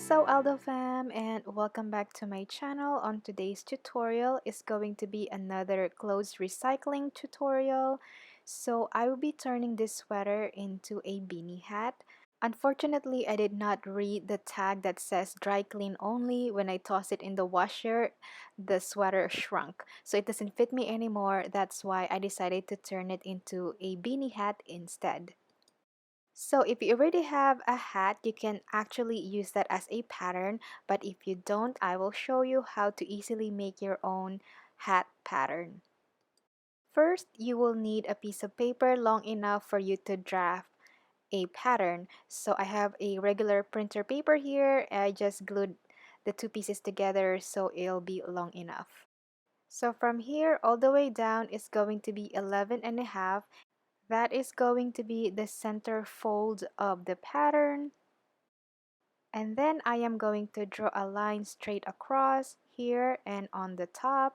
so Aldo fam, and welcome back to my channel. On today's tutorial is going to be another clothes recycling tutorial. So I will be turning this sweater into a beanie hat. Unfortunately, I did not read the tag that says dry clean only. When I tossed it in the washer, the sweater shrunk. So it doesn't fit me anymore. That's why I decided to turn it into a beanie hat instead. So if you already have a hat, you can actually use that as a pattern, but if you don't, I will show you how to easily make your own hat pattern. First, you will need a piece of paper long enough for you to draft a pattern. So I have a regular printer paper here. I just glued the two pieces together so it'll be long enough. So from here all the way down is going to be 11 and a half. That is going to be the center fold of the pattern. And then I am going to draw a line straight across here and on the top.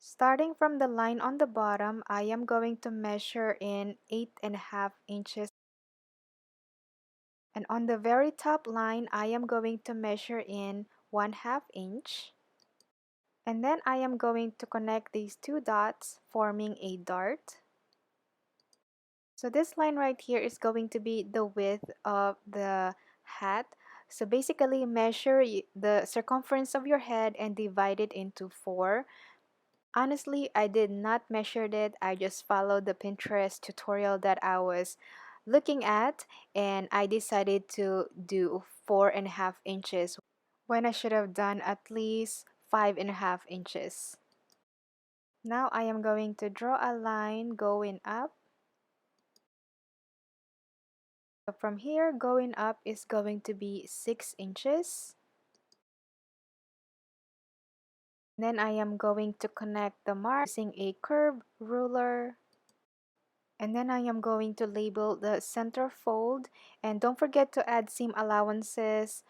Starting from the line on the bottom, I am going to measure in 8.5 inches. And on the very top line, I am going to measure in 1/2 inch. And then I am going to connect these two dots, forming a dart. So this line right here is going to be the width of the hat. So basically measure the circumference of your head and divide it into 4. Honestly, I did not measure it. I just followed the Pinterest tutorial that I was looking at, and I decided to do 4.5 inches when I should have done at least 5.5 inches. Now I am going to draw a line going up. So from here, going up is going to be 6 inches. Then I am going to connect the mark using a curved ruler. And then I am going to label the center fold. And don't forget to add seam allowances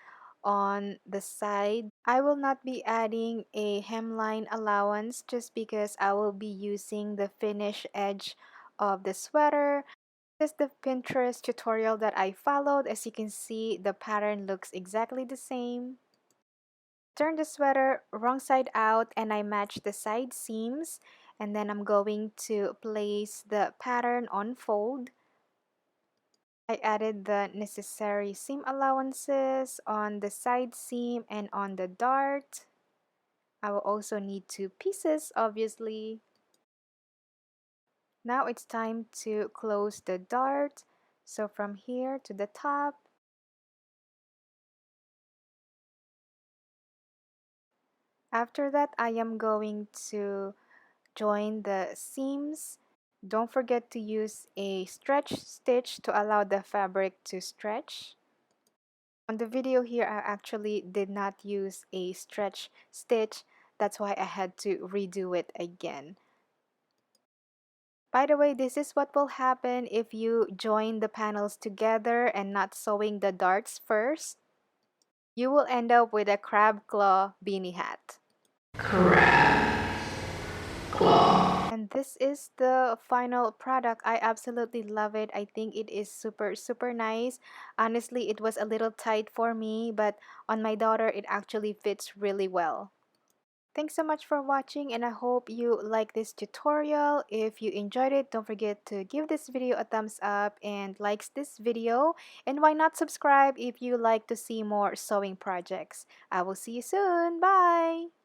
on the side. I will not be adding a hemline allowance just because I will be using the finished edge of the sweater. This is the Pinterest tutorial that I followed. As you can see, the pattern looks exactly the same. Turn the sweater wrong side out and I match the side seams, and then I'm going to place the pattern on fold. I added the necessary seam allowances on the side seam and on the dart. I will also need 2 pieces, obviously. Now it's time to close the dart. So from here to the top. After that, I am going to join the seams. Don't forget to use a stretch stitch to allow the fabric to stretch. On the video here, I actually did not use a stretch stitch. That's why I had to redo it again. By the way, this is what will happen if you join the panels together and not sewing the darts first. You will end up with a crab claw beanie hat. Crab claw. And this is the final product. I absolutely love it. I think it is super nice. Honestly, it was a little tight for me, but on my daughter it actually fits really well. Thanks so much for watching, and I hope you like this tutorial. If you enjoyed it, don't forget to give this video a thumbs up and likes this video. And why not subscribe if you like to see more sewing projects. I will see you soon. Bye!